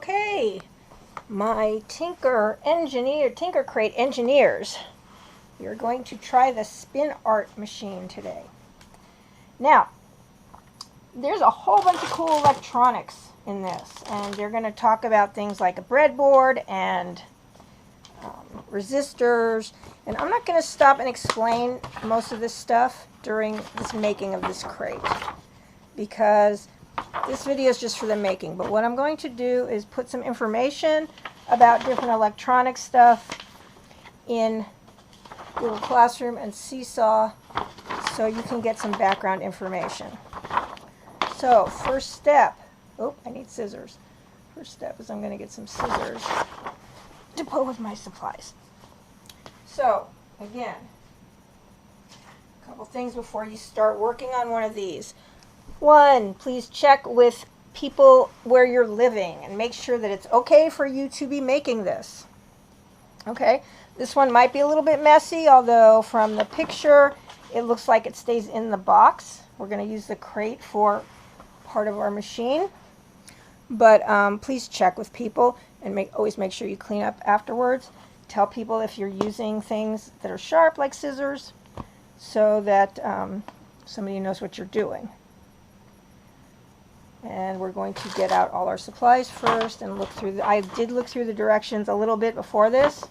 Okay, my Tinker Crate engineers, we are going to try the spin art machine today. Now, there's a whole bunch of cool electronics in this, and they're going to talk about things like a breadboard and resistors, and I'm not going to stop and explain most of this stuff during this making of this crate, because this video is just for the making. But what I'm going to do is put some information about different electronic stuff in Google Classroom and Seesaw so you can get some background information. So first step, oh, I need scissors. First step is I'm going to get some scissors to put with my supplies. So again, a couple things before you start working on one of these. One, please check with people where you're living and make sure that it's okay for you to be making this. Okay, this one might be a little bit messy, although from the picture it looks like it stays in the box. We're going to use the crate for part of our machine, but please check with people and always make sure you clean up afterwards. Tell people if you're using things that are sharp like scissors so that somebody knows what you're doing. And we're going to get out all our supplies first and look through I did look through the directions a little bit before this,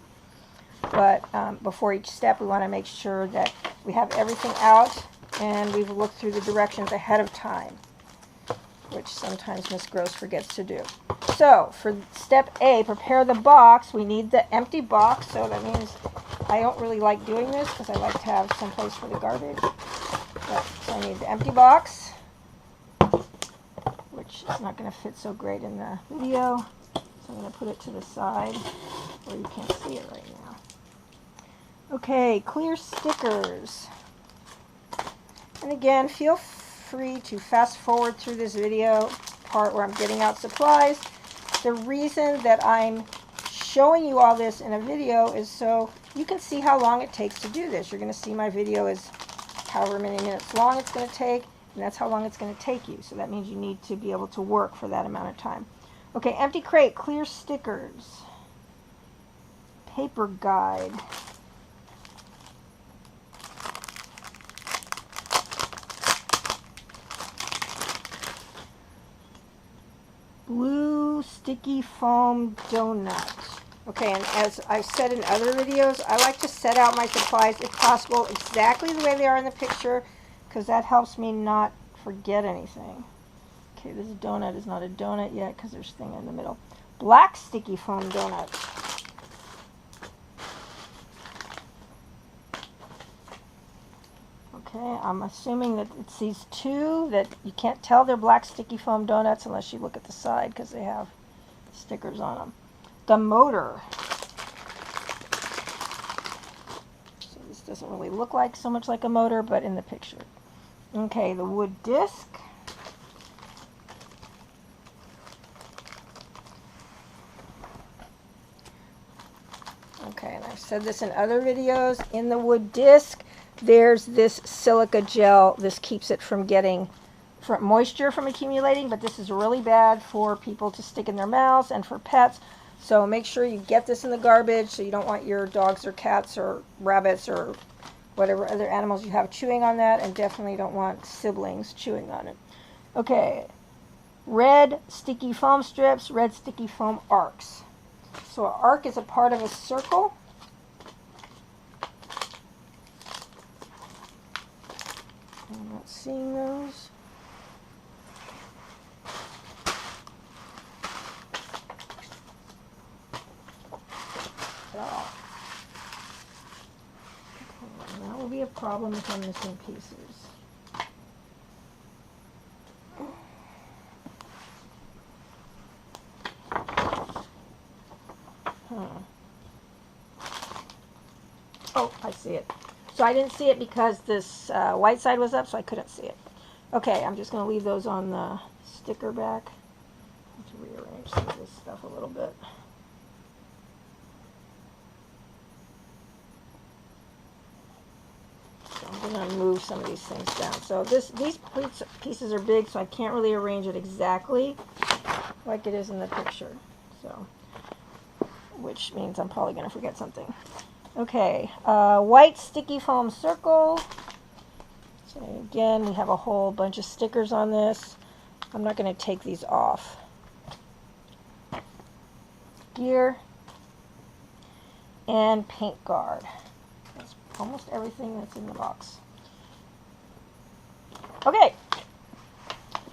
but before each step we want to make sure that we have everything out and we've looked through the directions ahead of time, which sometimes Miss Gross forgets to do. So for step A, prepare the box. We need the empty box, so that means I don't really like doing this because I like to have some place for the garbage. So I need the empty box, which is not going to fit so great in the video, so I'm going to put it to the side where you can't see it right now. Okay, clear stickers. And again, feel free to fast forward through this video part where I'm getting out supplies. The reason that I'm showing you all this in a video is so you can see how long it takes to do this. You're going to see my video is however many minutes long it's going to take, and that's how long it's going to take you. So that means you need to be able to work for that amount of time. Okay, empty crate, clear stickers, paper guide, blue sticky foam donut. Okay, and as I've said in other videos, I like to set out my supplies, if possible, exactly the way they are in the picture, because that helps me not forget anything. Okay, this donut is not a donut yet because there's a thing in the middle. Black sticky foam donut. Okay, I'm assuming that it's these two that you can't tell they're black sticky foam donuts unless you look at the side because they have stickers on them. The motor. So this doesn't really look like so much like a motor, but in the picture. Okay, the wood disc. Okay, and I've said this in other videos. In the wood disc, there's this silica gel. This keeps it from getting moisture from accumulating, but this is really bad for people to stick in their mouths and for pets. So make sure you get this in the garbage, so you don't want your dogs or cats or rabbits or whatever other animals you have chewing on that, and definitely don't want siblings chewing on it. Okay, red sticky foam strips, red sticky foam arcs. So an arc is a part of a circle. I'm not seeing those. That will be a problem if I'm missing pieces. Oh, I see it. So I didn't see it because this white side was up, so I couldn't see it. Okay, I'm just going to leave those on the sticker back. I have to rearrange some of this stuff a little bit. I'm going to move some of these things down. So these pieces are big, so I can't really arrange it exactly like it is in the picture. So, which means I'm probably going to forget something. Okay, white sticky foam circle. So again, we have a whole bunch of stickers on this. I'm not going to take these off. Gear and paint guard. That's almost everything that's in the box. Okay,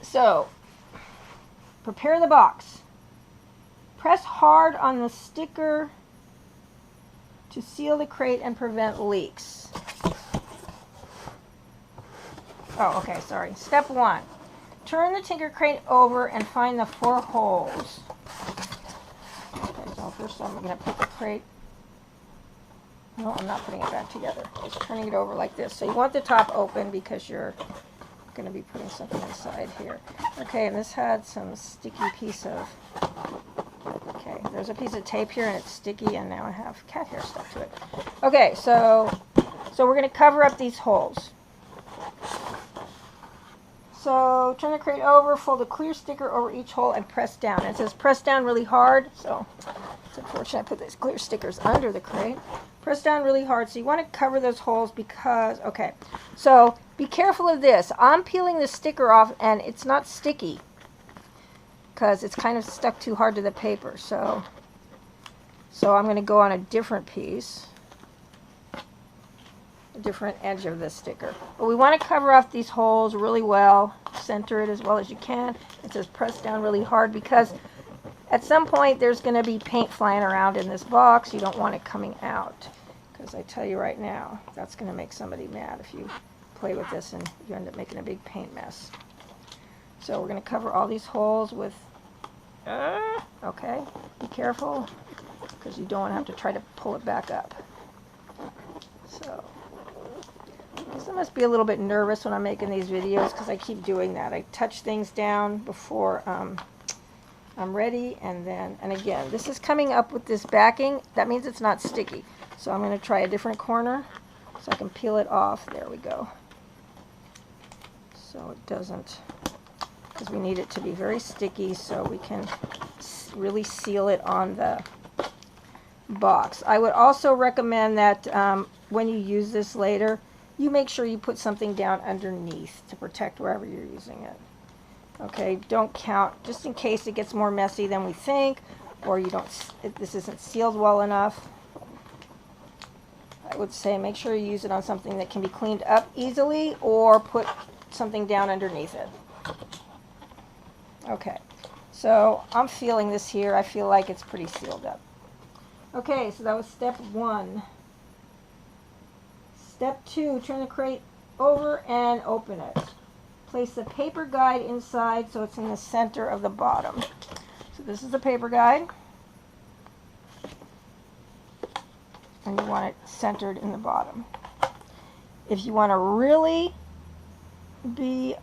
so prepare the box. Press hard on the sticker to seal the crate and prevent leaks. Oh, okay, sorry. Step 1. Turn the Tinker Crate over and find the 4 holes. Okay, so first I'm going to put the crate... No, I'm not putting it back together. Just turning it over like this. So you want the top open because you're going to be putting something inside here. Okay, and this had some sticky piece of... Okay, there's a piece of tape here and it's sticky, and now I have cat hair stuck to it. Okay, so we're going to cover up these holes. So turn the crate over, fold a clear sticker over each hole, and press down. It says press down really hard, so it's unfortunate I put these clear stickers under the crate. Press down really hard. So you want to cover those holes because, okay, so be careful of this. I'm peeling the sticker off and it's not sticky because it's kind of stuck too hard to the paper. So I'm going to go on a different piece, a different edge of this sticker. But we want to cover off these holes really well, center it as well as you can. It says press down really hard because at some point there's going to be paint flying around in this box. You don't want it coming out because I tell you right now, that's going to make somebody mad if you play with this and you end up making a big paint mess. So we're going to cover all these holes with, okay, be careful because you don't want to have to try to pull it back up. So I guess I must be a little bit nervous when I'm making these videos because I keep doing that. I touch things down before I'm ready, and again, this is coming up with this backing. That means it's not sticky. So I'm going to try a different corner so I can peel it off. There we go. So it doesn't, because we need it to be very sticky so we can really seal it on the box. I would also recommend that when you use this later, you make sure you put something down underneath to protect wherever you're using it. Okay, don't count, just in case it gets more messy than we think, or you don't, this isn't sealed well enough. I would say make sure you use it on something that can be cleaned up easily, or put something down underneath it. Okay, so I'm feeling this here. I feel like it's pretty sealed up. Okay, so that was step 1. Step 2, turn the crate over and open it. Place the paper guide inside so it's in the center of the bottom. So this is the paper guide. And you want it centered in the bottom. If you want to really be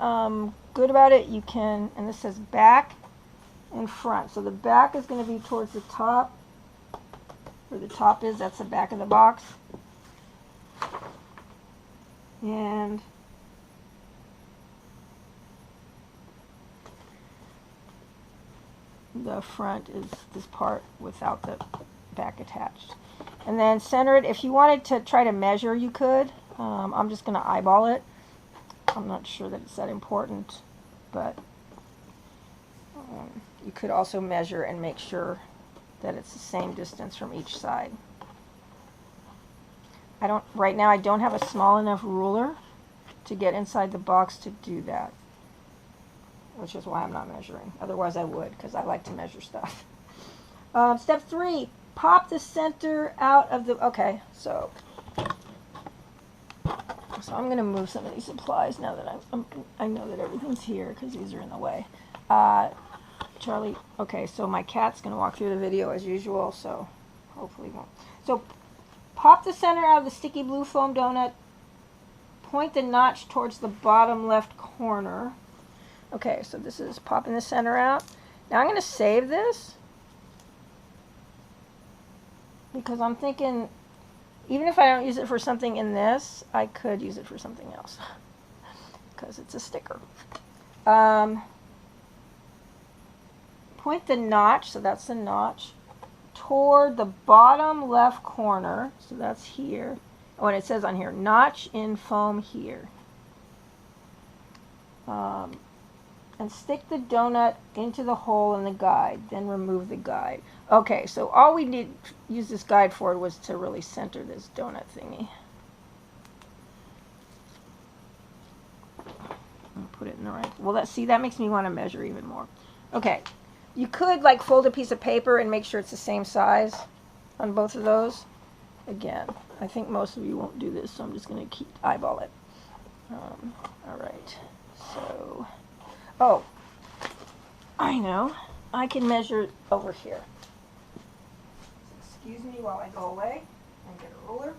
good about it, you can, and this says back and front. So the back is going to be towards the top. Where the top is, that's the back of the box. And the front is this part without the back attached. And then center it. If you wanted to try to measure, you could. I'm just going to eyeball it. I'm not sure that it's that important, but you could also measure and make sure that it's the same distance from each side. Right now I don't have a small enough ruler to get inside the box to do that, which is why I'm not measuring. Otherwise I would, because I like to measure stuff. Step 3, pop the center out of the, okay, so I'm going to move some of these supplies now that I know that everything's here, because these are in the way. Charlie, okay, so my cat's going to walk through the video as usual, so hopefully won't. So pop the center out of the sticky blue foam donut. Point the notch towards the bottom left corner. Okay, so this is popping the center out. Now I'm going to save this because I'm thinking even if I don't use it for something in this, I could use it for something else because it's a sticker. point the notch, so that's the notch, toward the bottom left corner, so that's here. Oh, and it says on here, notch in foam here. And stick the donut into the hole in the guide, then remove the guide. Okay, so all we need to use this guide for was to really center this donut thingy. And put it in the right. Well, see, that makes me want to measure even more. Okay, you could like fold a piece of paper and make sure it's the same size on both of those. Again, I think most of you won't do this, so I'm just going to keep eyeball it. All right, so. Oh, I know. I can measure over here. Excuse me while I go away and get a ruler.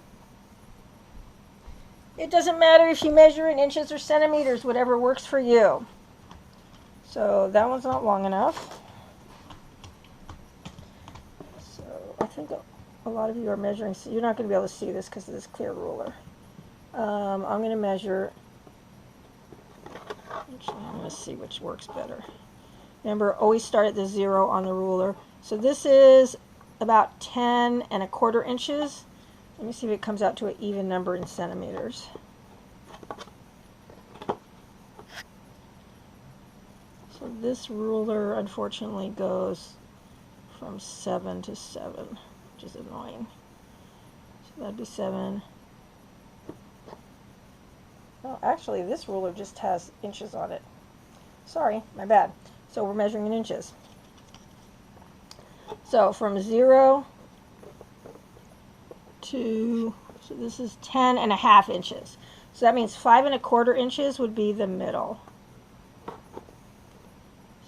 It doesn't matter if you measure in inches or centimeters, whatever works for you. So that one's not long enough. So I think a lot of you are measuring. So you're not going to be able to see this because of this clear ruler. I'm going to measure. I'm going to see which works better. Remember, always start at the 0 on the ruler. So this is about 10 1/4 inches. Let me see if it comes out to an even number in centimeters. So this ruler, unfortunately, goes from 7 to 7, which is annoying. So that'd be 7. Oh, actually, this ruler just has inches on it. Sorry, my bad. So we're measuring in inches. So from 0 to, so this is 10 1/2 inches. So that means 5 1/4 inches would be the middle.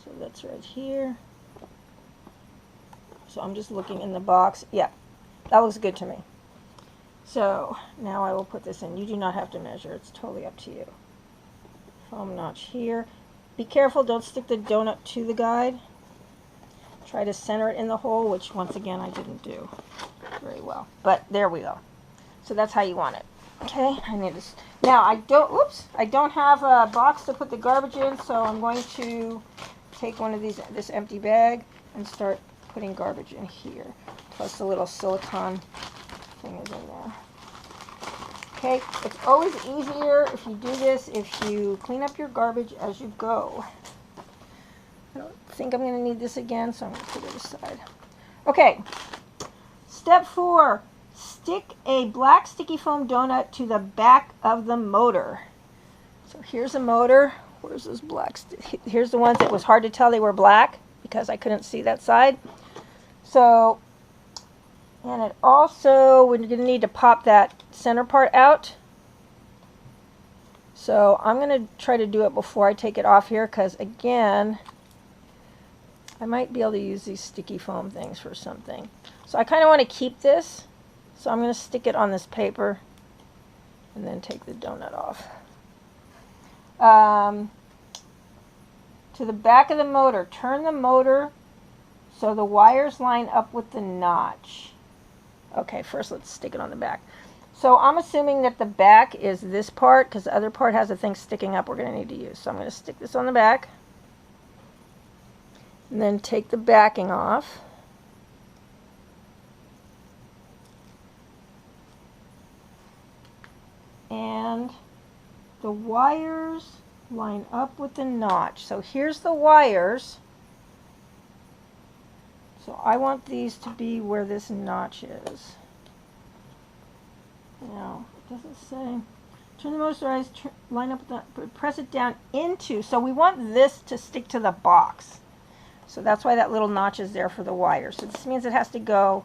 So that's right here. So I'm just looking in the box. Yeah, that looks good to me. So now I will put this in. You do not have to measure. It's totally up to you. Foam notch here. Be careful, don't stick the donut to the guide. Try to center it in the hole, which once again I didn't do very well. But there we go. So that's how you want it. Okay, I need this. Now I don't have a box to put the garbage in, so I'm going to take one of this empty bag and start putting garbage in here. Plus the little silicone thing is in there. Okay, it's always easier if you do this if you clean up your garbage as you go. I don't think I'm going to need this again, so I'm going to put it aside. Okay, step 4. Stick a black sticky foam donut to the back of the motor. So here's a motor. Where's those black? Here's the ones that was hard to tell they were black because I couldn't see that side. So, and it also, we're going to need to pop that center part out. So I'm going to try to do it before I take it off here because, again, I might be able to use these sticky foam things for something. So I kind of want to keep this. So I'm going to stick it on this paper and then take the donut off. To the back of the motor, turn the motor so the wires line up with the notch. Okay, first let's stick it on the back. So I'm assuming that the back is this part because the other part has a thing sticking up we're going to need to use. So I'm going to stick this on the back and then take the backing off. And the wires line up with the notch. So here's the wires. So I want these to be where this notch is. Now, it doesn't say. Turn the motor, line up with the, press it down into. So we want this to stick to the box. So that's why that little notch is there for the wire. So this means it has to go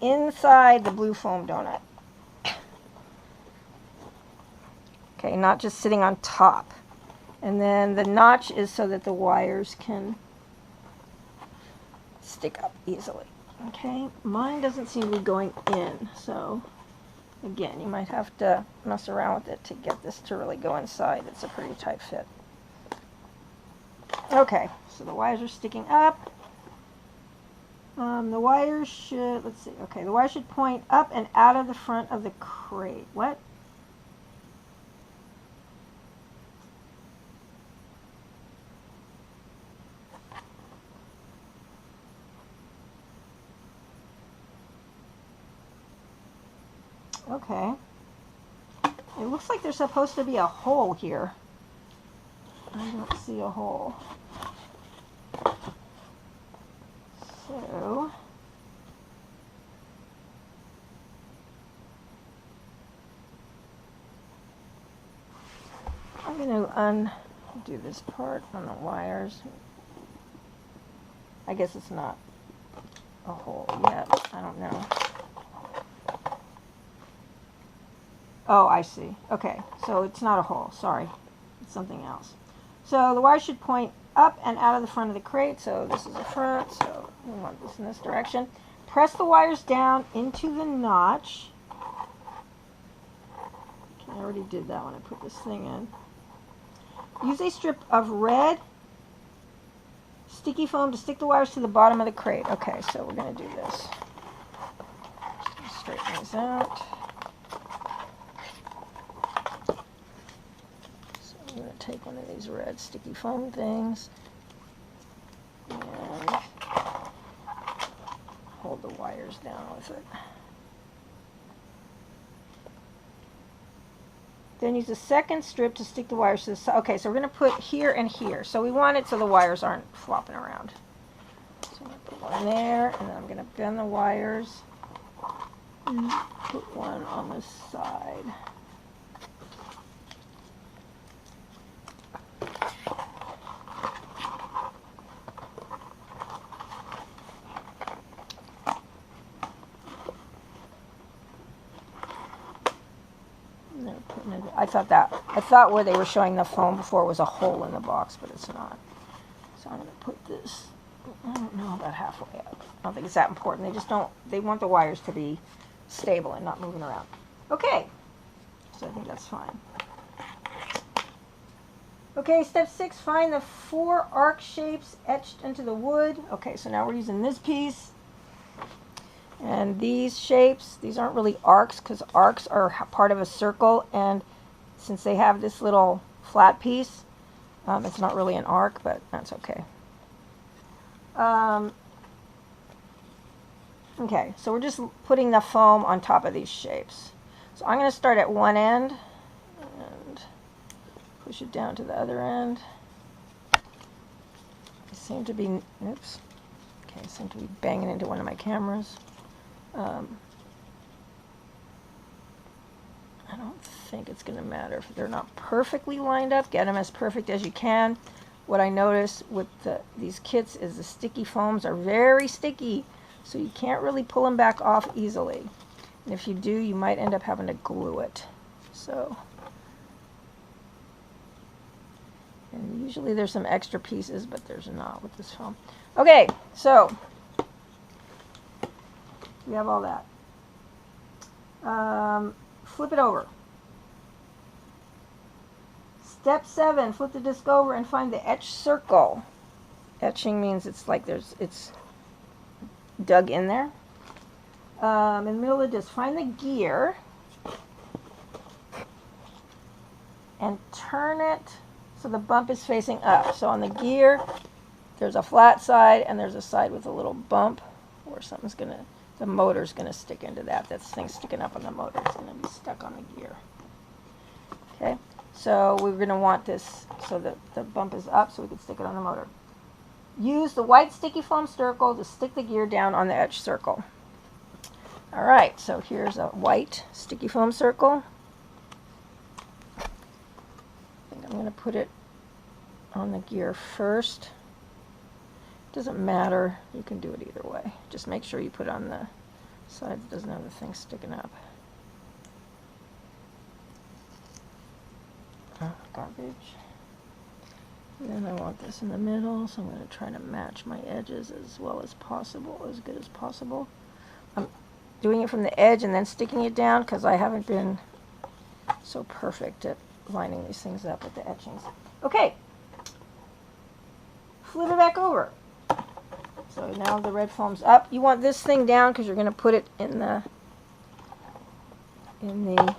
inside the blue foam donut. Okay, not just sitting on top. And then the notch is so that the wires can stick up easily. Okay, mine doesn't seem to be going in, so again, you might have to mess around with it to get this to really go inside. It's a pretty tight fit. Okay, so the wires are sticking up. The wires should, let's see, okay, the wires should point up and out of the front of the crate. What? Okay. It looks like there's supposed to be a hole here. I don't see a hole. So, I'm going to undo this part on the wires. I guess it's not a hole yet. I don't know. Oh, I see. Okay, so it's not a hole. Sorry. It's something else. So the wire should point up and out of the front of the crate. So this is the front. So we want this in this direction. Press the wires down into the notch. Okay, I already did that when I put this thing in. Use a strip of red sticky foam to stick the wires to the bottom of the crate. Okay, so we're going to do this. Just going to straighten these out. So I'm going to take one of these red sticky foam things and hold the wires down with it. Then use a second strip to stick the wires to the side. Okay, so we're going to put here and here. So we want it so the wires aren't flopping around. So I'm going to put one there, and then I'm going to bend the wires and put one on the side. I thought where they were showing the foam before was a hole in the box, but it's not. So I'm going to put this, I don't know, about halfway up. I don't think it's that important. They just don't, they want the wires to be stable and not moving around. Okay, so I think that's fine. Okay, step 6, find the 4 arc shapes etched into the wood. Okay, so now we're using this piece. And these shapes, these aren't really arcs because arcs are part of a circle, and since they have this little flat piece, it's not really an arc, but that's okay. Okay, so we're just putting the foam on top of these shapes. So I'm going to start at one end and push it down to the other end. I seem to be, oops, okay, I seem to be banging into one of my cameras. I don't think it's going to matter if they're not perfectly lined up. Get them as perfect as you can. What I notice with these kits is the sticky foams are very sticky, so you can't really pull them back off easily. And if you do, you might end up having to glue it. So, and usually there's some extra pieces, but there's not with this foam. Okay, so we have all that. Flip it over. Step 7, flip the disc over and find the etch circle. Etching means it's like it's dug in there. In the middle of the disc, find the gear and turn it so the bump is facing up. So on the gear, there's a flat side and there's a side with a little bump where something's going to, the motor's going to stick into that. That thing's sticking up on the motor. It's going to be stuck on the gear. Okay, so we're going to want this so that the bump is up so we can stick it on the motor. Use the white sticky foam circle to stick the gear down on the etch circle. Alright, so here's a white sticky foam circle. I think I'm going to put it on the gear first. Doesn't matter, you can do it either way. Just make sure you put it on the side that doesn't have the thing sticking up. Oh, garbage. And then I want this in the middle, so I'm going to try to match my edges as well as possible, as good as possible. I'm doing it from the edge and then sticking it down because I haven't been so perfect at lining these things up with the etchings. Okay, flip it back over. So now the red foam's up. You want this thing down because you're going to put it in the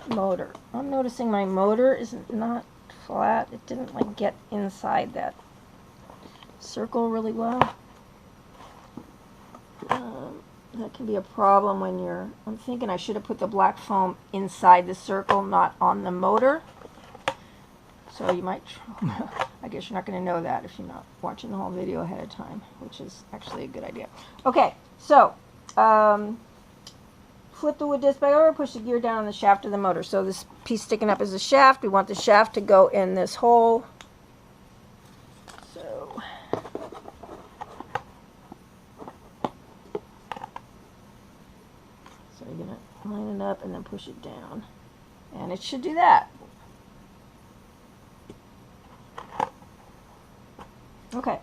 motor. I'm noticing my motor is not flat. It didn't like get inside that circle really well. That can be a problem when you're, I'm thinking I should have put the black foam inside the circle, not on the motor. So you might, I guess you're not going to know that if you're not watching the whole video ahead of time, which is actually a good idea. Okay, so flip the wood disc back over, push the gear down on the shaft of the motor. So this piece sticking up is the shaft. We want the shaft to go in this hole. So you're going to line it up and then push it down. And it should do that. Okay,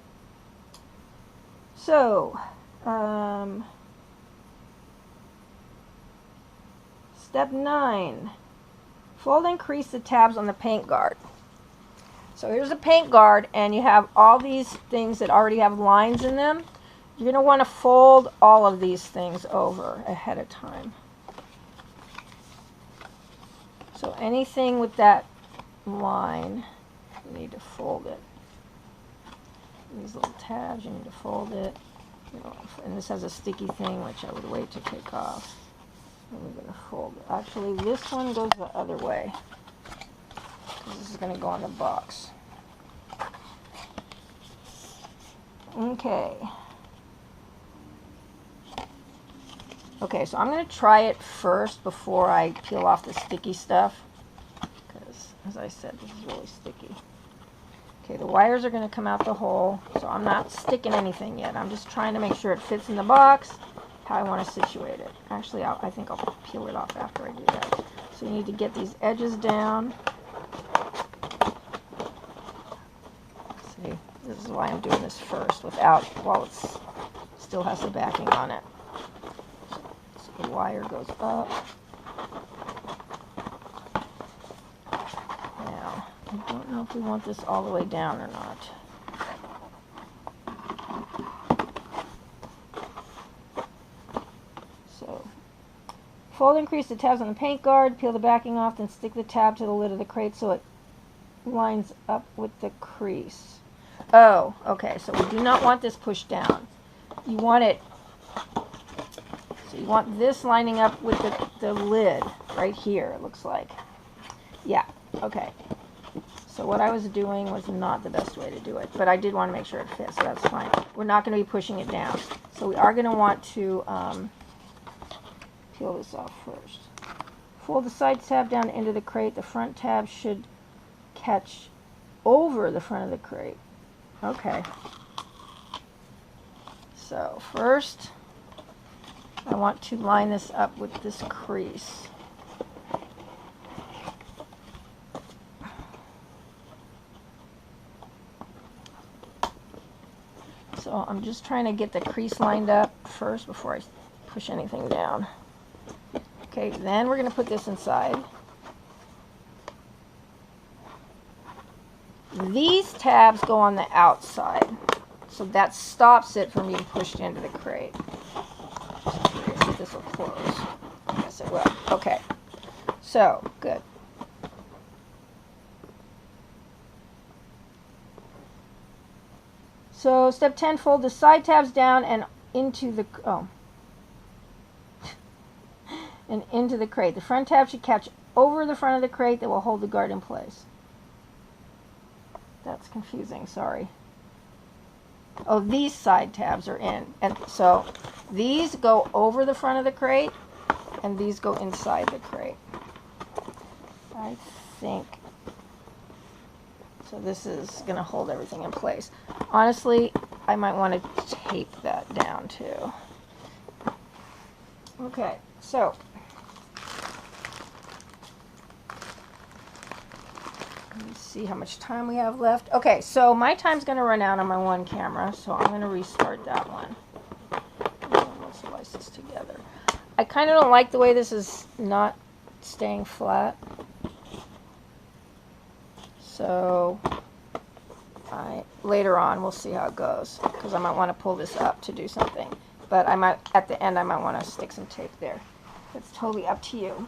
so step 9, fold and crease the tabs on the paint guard. So here's a paint guard, and you have all these things that already have lines in them. You're going to want to fold all of these things over ahead of time. So anything with that line, you need to fold it. These little tabs, you need to fold it. And this has a sticky thing, which I would wait to take off. And we're going to fold it. Actually, this one goes the other way, because this is going to go on the box. Okay. Okay, so I'm going to try it first before I peel off the sticky stuff, because, as I said, this is really sticky. Okay, the wires are going to come out the hole, so I'm not sticking anything yet. I'm just trying to make sure it fits in the box, how I want to situate it. Actually, I think I'll peel it off after I do that. So you need to get these edges down. See, this is why I'm doing this first, while it still has the backing on it. So the wire goes up. I don't know if we want this all the way down or not. So, fold and crease the tabs on the paint guard, peel the backing off, then stick the tab to the lid of the crate so it lines up with the crease. Oh, okay, so we do not want this pushed down. You want it, so you want this lining up with the lid right here, it looks like. Yeah, okay. So what I was doing was not the best way to do it, but I did want to make sure it fits, so that's fine. We're not going to be pushing it down. So we are going to want to peel this off first. Fold the side tab down into the crate. The front tab should catch over the front of the crate. Okay. So first, I want to line this up with this crease. So I'm just trying to get the crease lined up first before I push anything down. Okay, then we're going to put this inside. These tabs go on the outside, so that stops it from being pushed into the crate. See if this will close. Yes, it will. Okay, so good. So step 10, fold the side tabs down and into the into the crate. The front tab should catch over the front of the crate that will hold the guard in place. That's confusing, sorry. Oh, these side tabs are in. And so these go over the front of the crate and these go inside the crate. I think. So this is going to hold everything in place. Honestly, I might want to tape that down too. Okay, so let me see how much time we have left. Okay, so my time's going to run out on my one camera, so I'm going to restart that one. Let's slice this together. I kind of don't like the way this is not staying flat. So later on we'll see how it goes, because I might want to pull this up to do something, but I might at the end I might want to stick some tape there. It's totally up to you.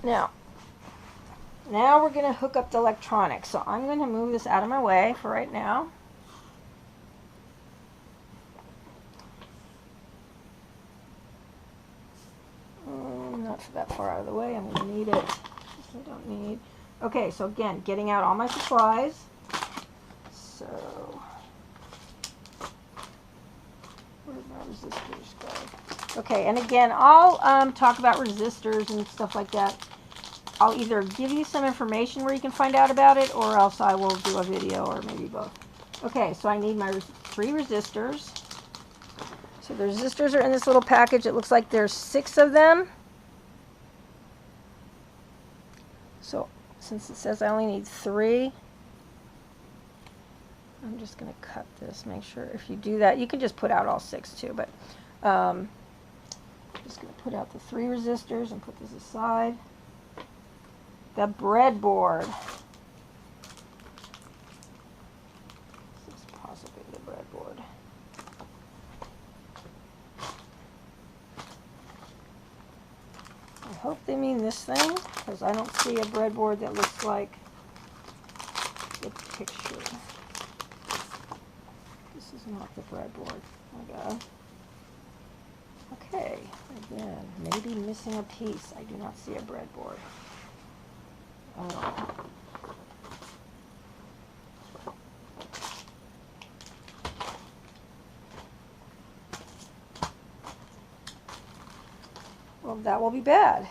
Now we're going to hook up the electronics. So I'm going to move this out of my way for right now. Not that far out of the way. I'm going to need it. I don't need. Okay, so again, getting out all my supplies. So, where did my resistors go? Okay, and again, I'll talk about resistors and stuff like that. I'll either give you some information where you can find out about it, or else I will do a video, or maybe both. Okay, so I need my 3 resistors. So the resistors are in this little package. It looks like there's 6 of them. So since it says I only need 3, I'm just going to cut this. Make sure if you do that, you can just put out all 6 too, but I'm just going to put out the 3 resistors and put this aside. The breadboard. This is possibly the breadboard. I hope they mean this thing, because I don't see a breadboard that looks like the picture. This is not the breadboard. Oh God. Okay, again, maybe missing a piece. I do not see a breadboard. Well, that will be bad.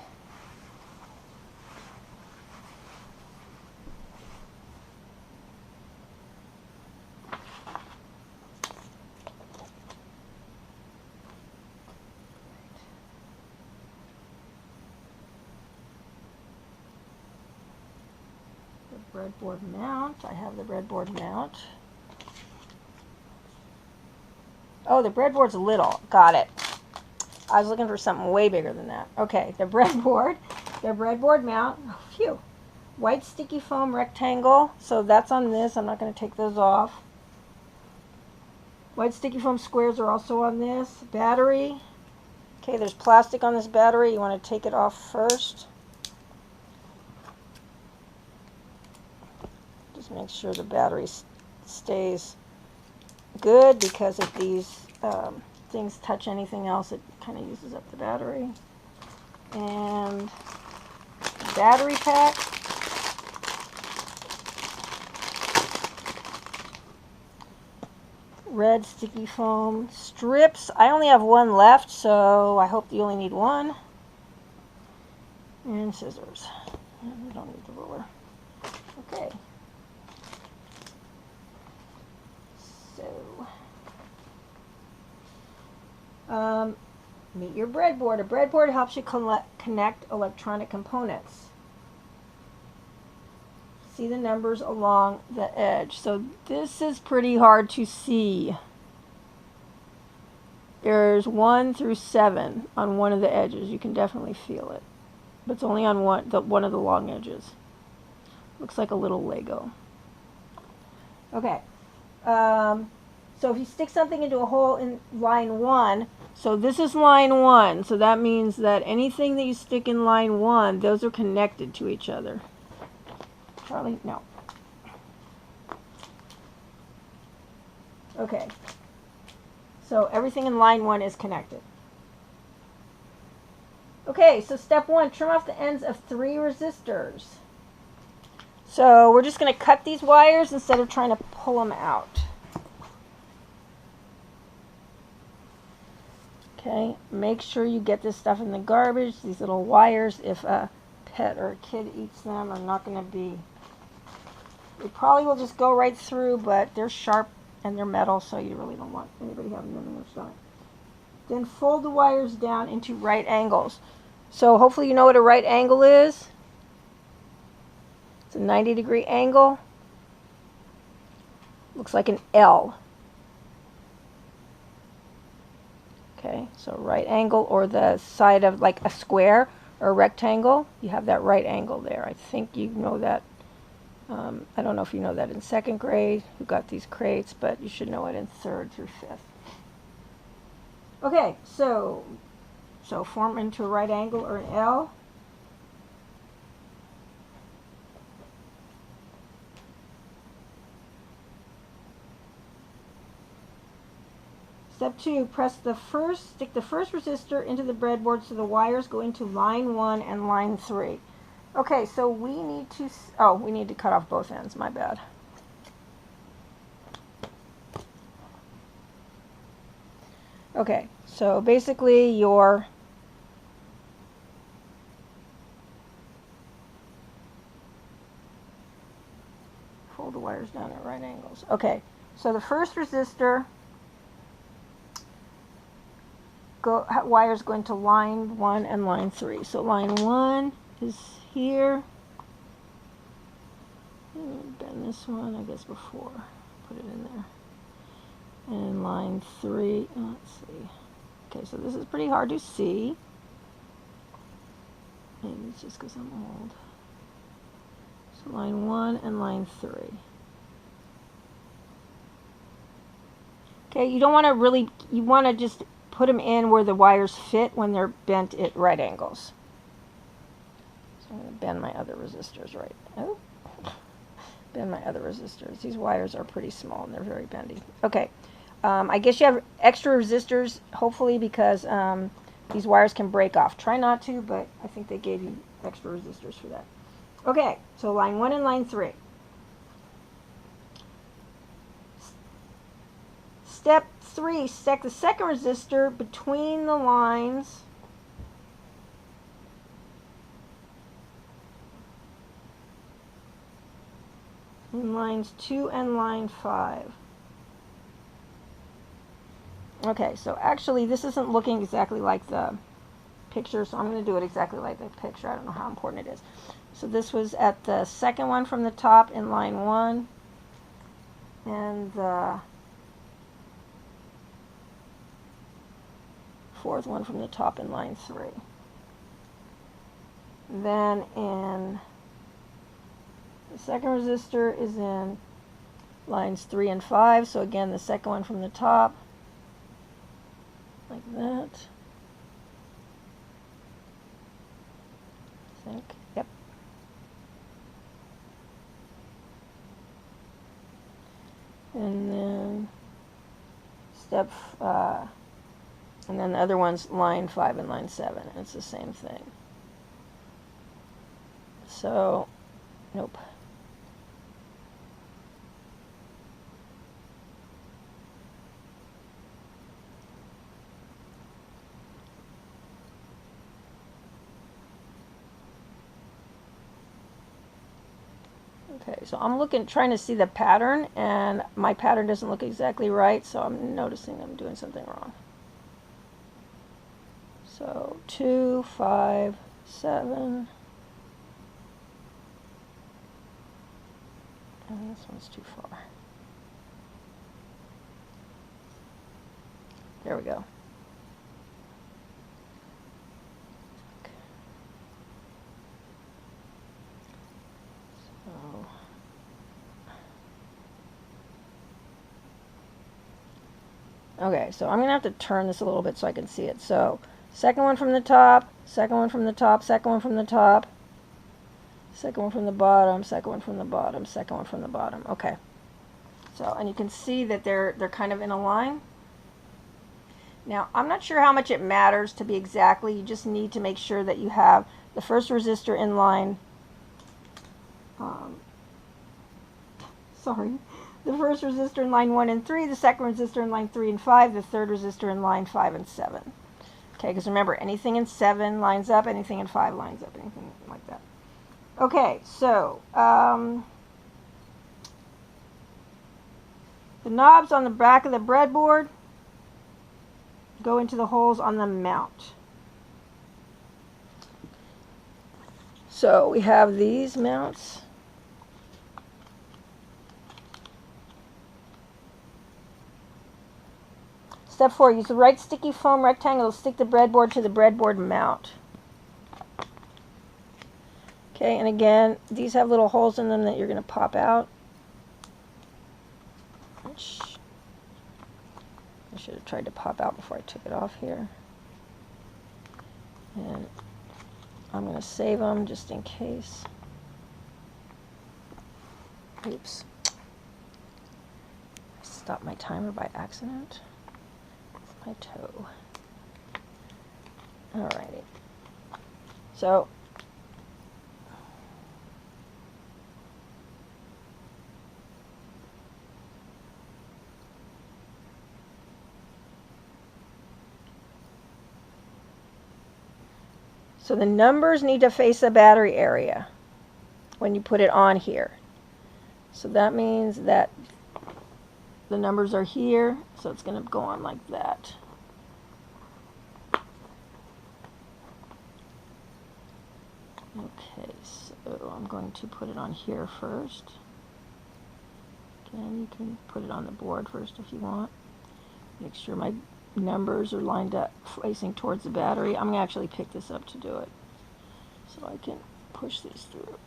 Breadboard mount. I have the breadboard mount. Oh, the breadboard's little. Got it. I was looking for something way bigger than that. Okay, the breadboard mount. Oh, phew. White sticky foam rectangle. So that's on this. I'm not going to take those off. White sticky foam squares are also on this. Battery. Okay, there's plastic on this battery. You want to take it off first. Just make sure the battery stays good, because if these things touch anything else, it kind of uses up the battery. And battery pack. Red sticky foam strips. I only have 1 left, so I hope you only need 1. And scissors. I don't need the ruler. Okay. Meet your breadboard. A breadboard helps you connect electronic components. See the numbers along the edge. So this is pretty hard to see. There's 1 through 7 on one of the edges. You can definitely feel it, but it's only on one of the long edges. Looks like a little Lego. Okay. So if you stick something into a hole in line 1, so this is line 1, so that means that anything that you stick in line 1, those are connected to each other. Charlie, no. Okay. So everything in line 1 is connected. Okay, so step 1, trim off the ends of 3 resistors. So we're just going to cut these wires instead of trying to pull them out. Okay, make sure you get this stuff in the garbage. These little wires, if a pet or a kid eats them, are not going to be... They probably will just go right through, but they're sharp and they're metal, so you really don't want anybody having them in their stomach. Then fold the wires down into right angles. So hopefully you know what a right angle is. It's a 90-degree angle. Looks like an L. Okay, so right angle, or the side of like a square or a rectangle, you have that right angle there. I think you know that. I don't know if you know that in 2nd grade, who got these crates, but you should know it in 3rd through 5th. Okay, so form into a right angle or an L. Step 2, stick the first resistor into the breadboard so the wires go into line 1 and line 3. Okay, so we need to cut off both ends, my bad. Okay, so basically fold the wires down at right angles. Okay, so the first resistor wires go into line 1 and line 3. So line 1 is here. Bend this one, I guess, before. Put it in there. And line 3, let's see. Okay, so this is pretty hard to see. Maybe it's just because I'm old. So line 1 and line 3. Okay, you don't want to really, you want to just put them in where the wires fit when they're bent at right angles. So I'm going to bend my other resistors right. Oh, bend my other resistors. These wires are pretty small and they're very bendy. Okay, I guess you have extra resistors, hopefully, because these wires can break off. Try not to, but I think they gave you extra resistors for that. Okay, so line 1 and line 3. Step 3, stick the second resistor between the lines in lines 2 and line 5. Okay, so actually this isn't looking exactly like the picture, so I'm going to do it exactly like the picture. I don't know how important it is. So this was at the second one from the top in line 1, and the fourth one from the top in line 3. Then in the second resistor is in lines 3 and 5, so again the second one from the top, like that. I think, yep. And then and then the other one's line 5 and line 7, and it's the same thing. So, nope. Okay, so I'm trying to see the pattern, and my pattern doesn't look exactly right, so I'm noticing I'm doing something wrong. So 2, 5, 7, and this one's too far. There we go. Okay, so I'm going to have to turn this a little bit so I can see it. So, second one from the top, second one from the top, second one from the top, second one from the bottom, second one from the bottom, second one from the bottom. Okay. So, and you can see that they're kind of in a line. Now, I'm not sure how much it matters to be exactly. You just need to make sure that you have the first resistor in line. The first resistor in line 1 and 3, the second resistor in line 3 and 5, the third resistor in line 5 and 7. Okay, because remember, anything in 7 lines up, anything in 5 lines up, anything like that. Okay, so the knobs on the back of the breadboard go into the holes on the mount. So we have these mounts. Step 4, use the right sticky foam rectangle to stick the breadboard to the breadboard mount. Okay, and again, these have little holes in them that you're going to pop out. Which I should have tried to pop out before I took it off here. And I'm going to save them just in case. Oops. I stopped my timer by accident. my toe. Alrighty. So the numbers need to face the battery area when you put it on here. So that means that the numbers are here, so it's going to go on like that. Okay, so I'm going to put it on here first. Again, you can put it on the board first if you want. Make sure my numbers are lined up facing towards the battery. I'm going to actually pick this up to do it, so I can push these through.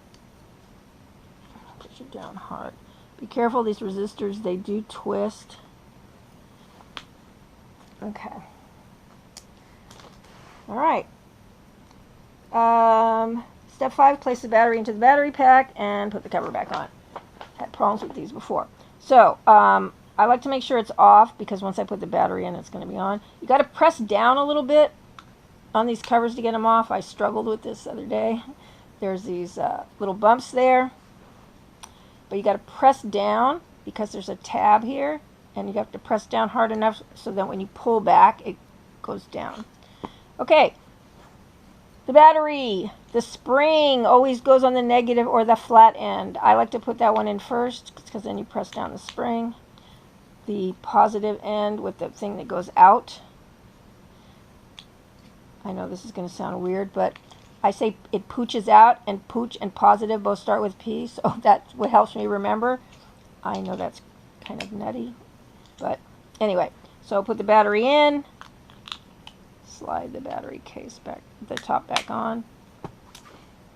Push it down hard. Be careful, these resistors, they do twist. Okay. Alright. Step 5, place the battery into the battery pack and put the cover back on. Had problems with these before. So, I like to make sure it's off, because once I put the battery in, it's going to be on. You got to press down a little bit on these covers to get them off. I struggled with this the other day. There's these little bumps there. But you got to press down, because there's a tab here, and you have to press down hard enough so that when you pull back, it goes down. Okay, the battery, the spring always goes on the negative or the flat end. I like to put that one in first, because then you press down the spring. The positive end with the thing that goes out. I know this is going to sound weird, but I say it pooches out, and pooch and positive both start with P, so that's what helps me remember. I know that's kind of nutty, but anyway, so put the battery in, slide the battery case back, the top back on,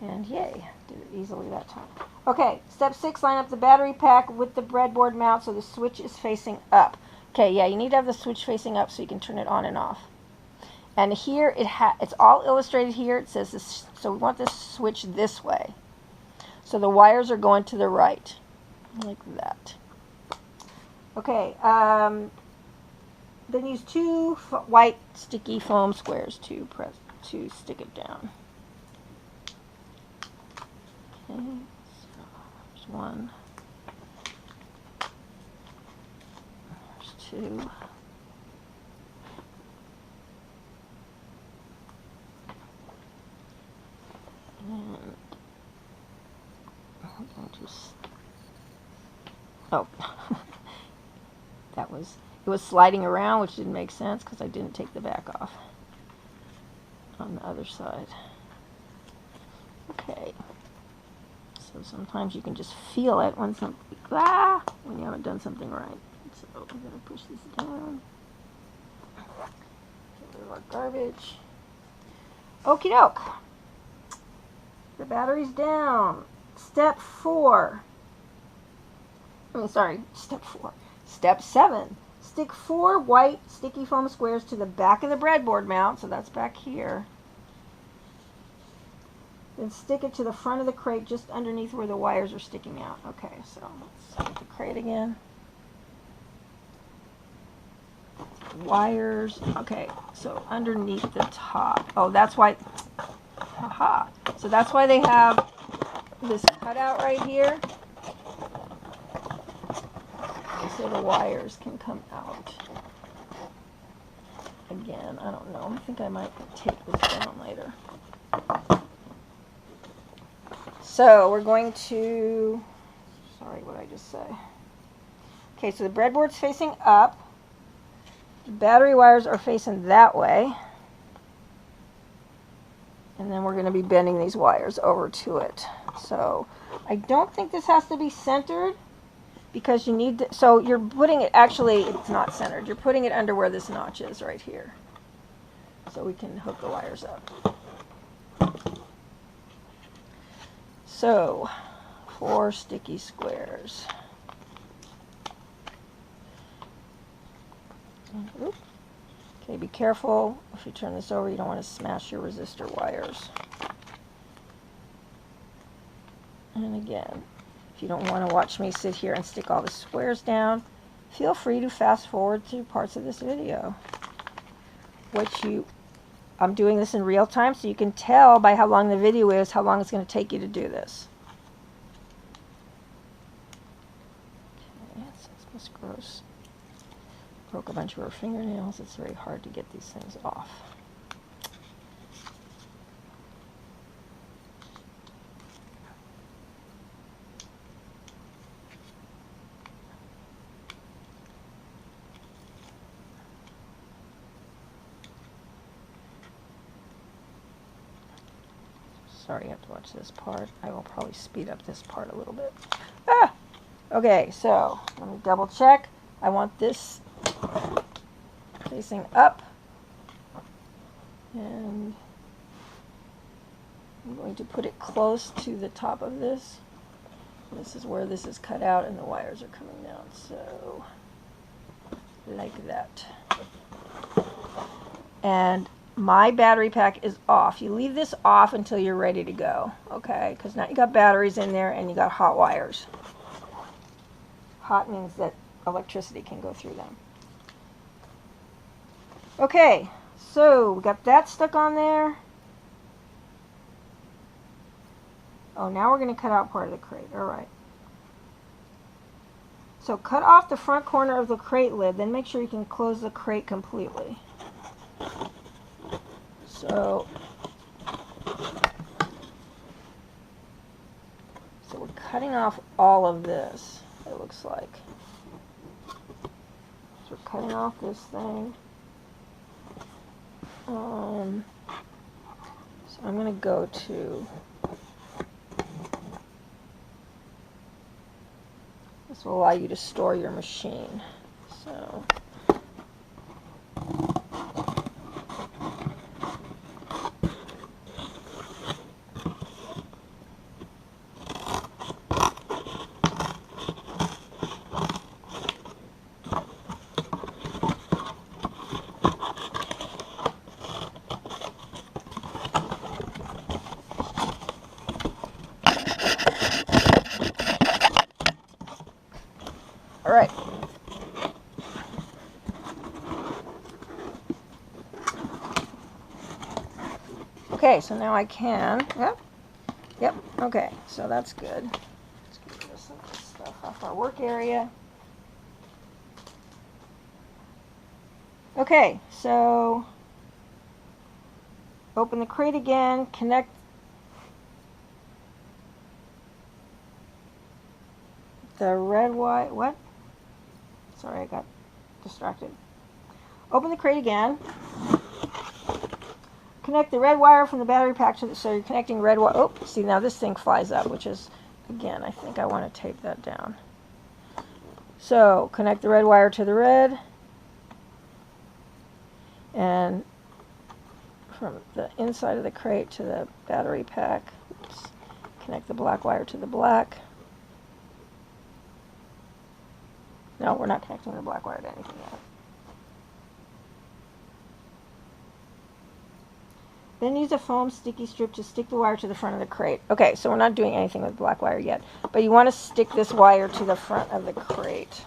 and yay, did it easily that time. Okay, step 6, line up the battery pack with the breadboard mount so the switch is facing up. Okay, yeah, you need to have the switch facing up so you can turn it on and off. And here it's all illustrated here. It says this, so we want this switch this way. So the wires are going to the right, like that. Okay, then use 2 white sticky foam squares to stick it down. Okay, so there's 1. There's 2. And I'm going to, oh, it was sliding around, which didn't make sense because I didn't take the back off on the other side. Okay, so sometimes you can just feel it when when you haven't done something right. So I'm going to push this down. Get rid of our garbage. Okie doke. The battery's down. Step 4. Step 4. Step 7. Stick 4 white sticky foam squares to the back of the breadboard mount, so that's back here. Then stick it to the front of the crate just underneath where the wires are sticking out. Okay, so let's get the crate again. Wires. Okay, so underneath the top. Oh, that's why. Haha. So that's why they have this cutout right here, so the wires can come out. Again, I don't know. I think I might take this down later. So we're going to, sorry, what did I just say? Okay, so the breadboard's facing up. The battery wires are facing that way. And then we're going to be bending these wires over to it. So I don't think this has to be centered, because you need to, so you're putting it, actually it's not centered. You're putting it under where this notch is right here. So we can hook the wires up. So 4 sticky squares. Oops. Okay, be careful if you turn this over, you don't want to smash your resistor wires. And again, if you don't want to watch me sit here and stick all the squares down, feel free to fast forward through parts of this video. I'm doing this in real time, so you can tell by how long the video is how long it's going to take you to do this. Okay, so Miss Gross broke a bunch of her fingernails. It's very hard to get these things off. Sorry, you have to watch this part. I will probably speed up this part a little bit. Ah! Okay, so let me double check. I want this facing up. And I'm going to put it close to the top of this. This is where this is cut out and the wires are coming down. So, like that. And my battery pack is off. You leave this off until you're ready to go, okay? Because now you got batteries in there and you got hot wires. Hot means that electricity can go through them. Okay, so we got that stuck on there. Oh, now we're going to cut out part of the crate. All right. So cut off the front corner of the crate lid, then make sure you can close the crate completely. So we're cutting off all of this, it looks like. So we're cutting off this thing. So I'm going to go to, this will allow you to store your machine. So all right. Okay, so now I can. Yep. Okay, so that's good. Let's get rid of some of this stuff off our work area. Okay, so open the crate again, connect the red wire. What? Sorry, I got distracted. Open the crate again. Connect the red wire from the battery pack to the, so you're connecting red wire. Oh, see, now this thing flies up, which is, again, I think I want to tape that down. So connect the red wire to the red, and from the inside of the crate to the battery pack, oops, connect the black wire to the black. No, we're not connecting the black wire to anything yet. Then use a foam sticky strip to stick the wire to the front of the crate. Okay, so we're not doing anything with black wire yet, but you want to stick this wire to the front of the crate.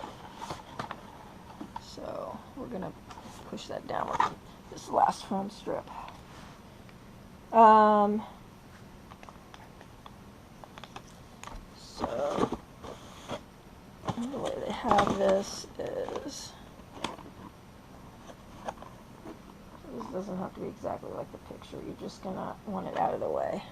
So we're going to push that down with this last foam strip. So the way they have this is, this doesn't have to be exactly like the picture. You're just going to want it out of the way.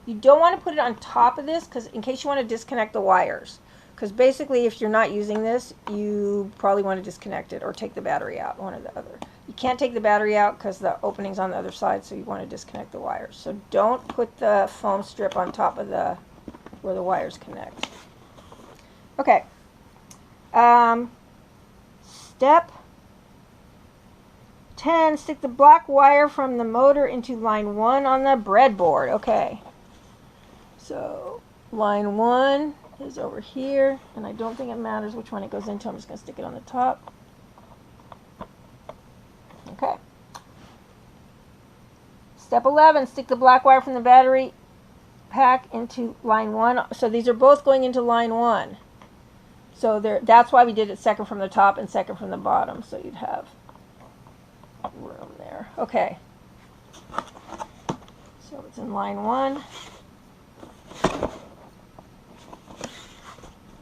You don't want to put it on top of this because in case you want to disconnect the wires. Because basically if you're not using this, you probably want to disconnect it or take the battery out, one or the other. You can't take the battery out because the opening's on the other side, so you want to disconnect the wires. So don't put the foam strip on top of the where the wires connect. Okay. Step 10, stick the black wire from the motor into line 1 on the breadboard. Okay. So line 1 is over here, and I don't think it matters which one it goes into. I'm just going to stick it on the top. Okay. Step 11, stick the black wire from the battery pack into line 1. So these are both going into line 1. So that's why we did it second from the top and second from the bottom. So you'd have room there. Okay. So it's in line 1.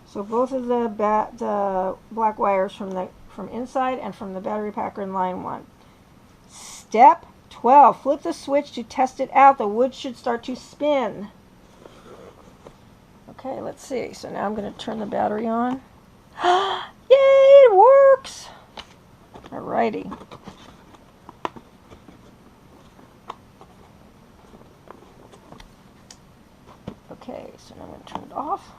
So both of the black wires from inside and from the battery pack are in line 1. Step 12. Flip the switch to test it out. The wood should start to spin. Okay, let's see. So now I'm going to turn the battery on. Yay, it works! Alrighty. Okay, so now I'm going to turn it off.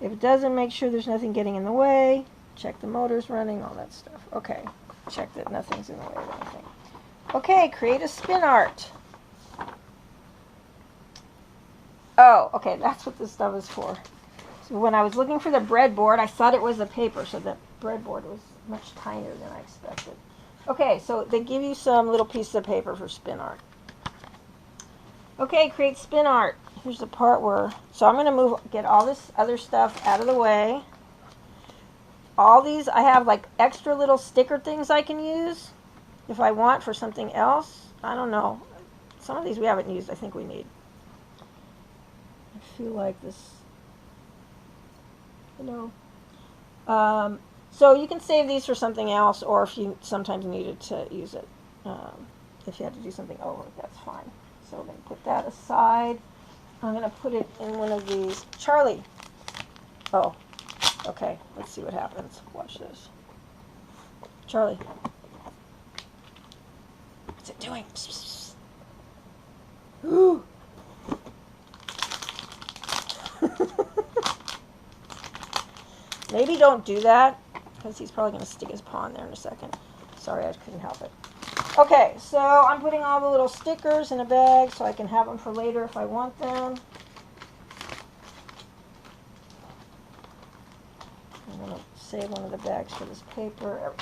If it doesn't, make sure there's nothing getting in the way. Check the motor's running, all that stuff. Okay, check that nothing's in the way of anything. Okay, create a spin art. Oh, okay, that's what this stuff is for. So when I was looking for the breadboard, I thought it was a paper, so the breadboard was much tinier than I expected. Okay, so they give you some little pieces of paper for spin art. Okay, create spin art. Here's the part where, so I'm going to get all this other stuff out of the way. All these, I have like extra little sticker things I can use if I want for something else. I don't know. Some of these we haven't used, I think we need. I feel like this, you know. So you can save these for something else, or if you sometimes needed to use it. If you had to do something over, that's fine. So I'm going to put that aside. I'm going to put it in one of these. Charlie. Oh, okay. Let's see what happens. Watch this. Charlie. What's it doing? Psst, psst. Ooh. Maybe don't do that, because he's probably going to stick his paw in there in a second. Sorry, I couldn't help it. Okay, so I'm putting all the little stickers in a bag so I can have them for later if I want them. I'm going to save one of the bags for this paper.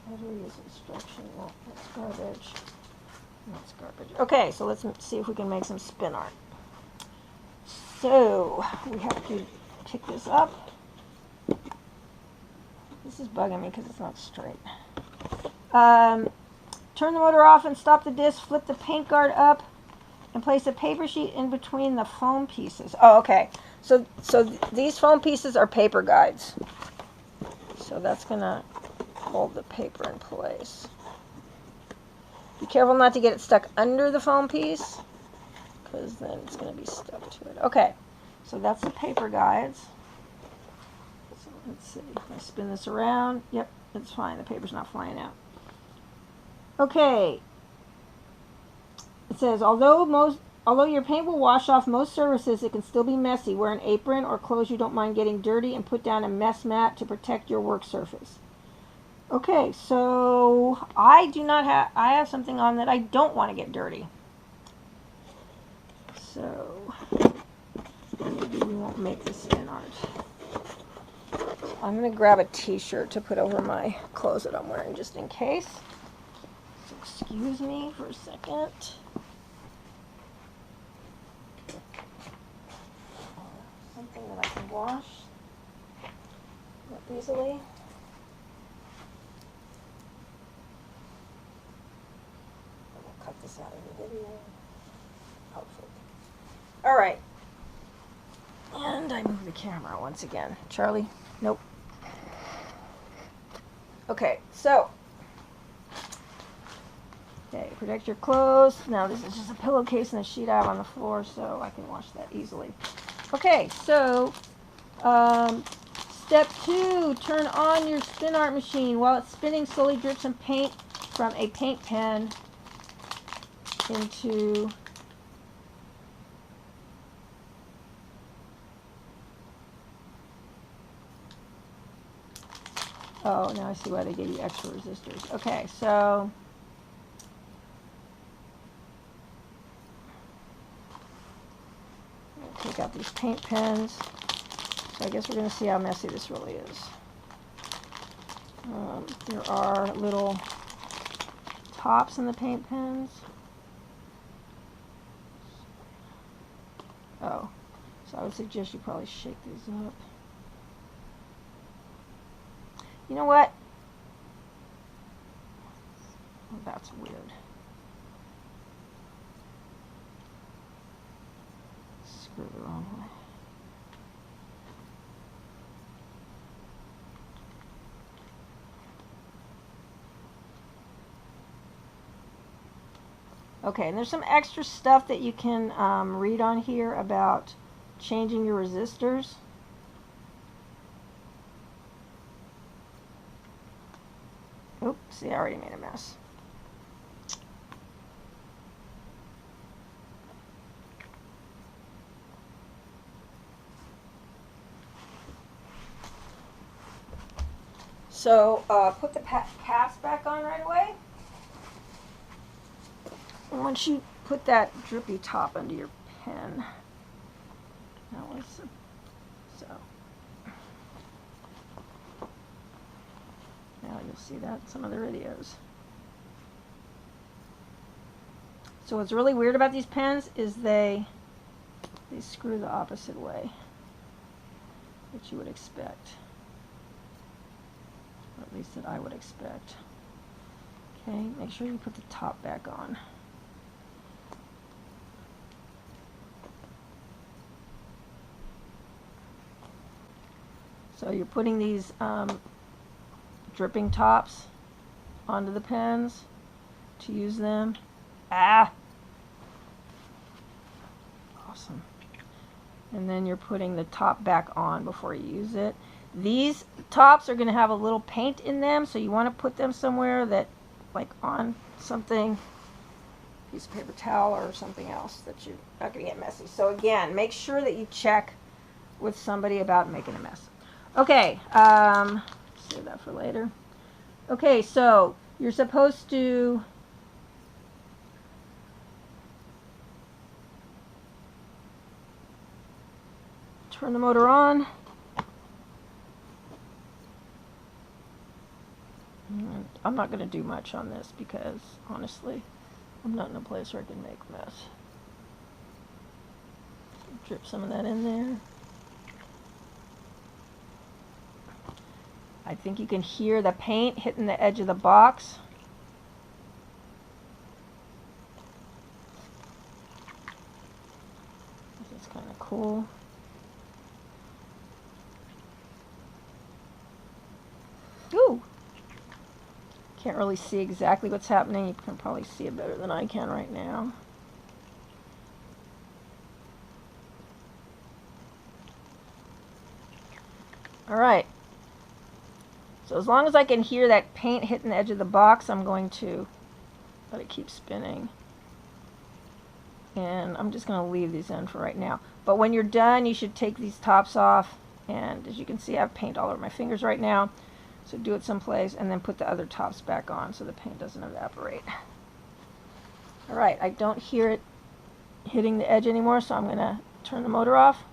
Battery use instruction. No, that's garbage. That's garbage. Okay, so let's see if we can make some spin art. So we have to pick this up. This is bugging me because it's not straight. Turn the motor off and stop the disc. Flip the paint guard up and place a paper sheet in between the foam pieces. Oh, okay. So these foam pieces are paper guides. So that's going to hold the paper in place. Be careful not to get it stuck under the foam piece, because then it's going to be stuck to it. Okay, so that's the paper guides. So let's see. If I spin this around, yep, it's fine. The paper's not flying out. Okay. It says, although your paint will wash off most surfaces, it can still be messy. Wear an apron or clothes you don't mind getting dirty, and put down a mess mat to protect your work surface. Okay, so I have something on that I don't want to get dirty. So maybe we won't make the spin art. So I'm going to grab a t-shirt to put over my clothes that I'm wearing just in case. So excuse me for a second. Something that I can wash easily. Cut this out of the video. Hopefully. Alright. And I move the camera once again. Charlie? Nope. Okay, so. Okay, protect your clothes. Now this is just a pillowcase and a sheet I have on the floor, so I can wash that easily. Okay, so step 2, turn on your spin art machine. While it's spinning, slowly drip some paint from a paint pen into oh, now I see why they gave you extra resistors. Okay, so take out these paint pens. So I guess we're going to see how messy this really is. There are little pops in the paint pens. Oh, so I would suggest you probably shake these up. You know what? Oh, that's weird. Screw the wrong way. Okay, and there's some extra stuff that you can read on here about changing your resistors. Oops, see, I already made a mess. So put the caps back on right away. And once you put that drippy top under your pen, that was so. Now you'll see that in some other videos. So what's really weird about these pens is they screw the opposite way, which you would expect. Or at least that I would expect. Okay, make sure you put the top back on. So you're putting these dripping tops onto the pens to use them. Ah! Awesome. And then you're putting the top back on before you use it. These tops are going to have a little paint in them, so you want to put them somewhere that, like on something, piece of paper towel or something else that you're not going to get messy. So again, make sure that you check with somebody about making a mess. Okay, save that for later. Okay, so you're supposed to turn the motor on. And I'm not going to do much on this because, honestly, I'm not in a place where I can make a mess. Drip some of that in there. I think you can hear the paint hitting the edge of the box. This is kind of cool. Ooh! Can't really see exactly what's happening. You can probably see it better than I can right now. Alright. So as long as I can hear that paint hitting the edge of the box, I'm going to let it keep spinning. And I'm just going to leave these in for right now. But when you're done, you should take these tops off. And as you can see, I have paint all over my fingers right now. So do it someplace and then put the other tops back on so the paint doesn't evaporate. Alright, I don't hear it hitting the edge anymore, so I'm going to turn the motor off.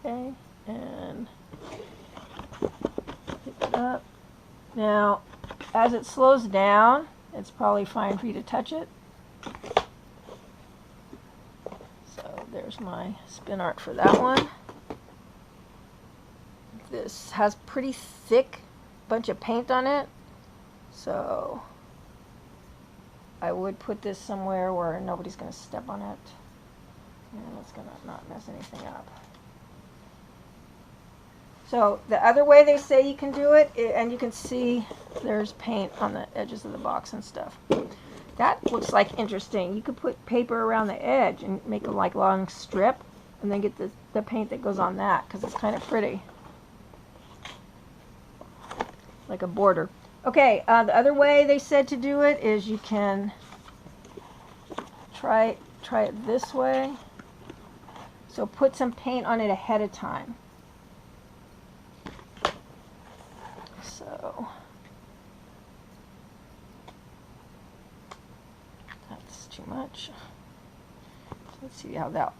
Okay, and pick it up. Now, as it slows down, it's probably fine for you to touch it. So there's my spin art for that one. This has pretty thick bunch of paint on it, so I would put this somewhere where nobody's going to step on it, and it's going to not mess anything up. So the other way they say you can do it, and you can see there's paint on the edges of the box and stuff. That looks like interesting. You could put paper around the edge and make a like long strip, and then get the paint that goes on that, because it's kind of pretty. Like a border. Okay, the other way they said to do it is you can try it this way. So put some paint on it ahead of time. So that's too much. Let's see how that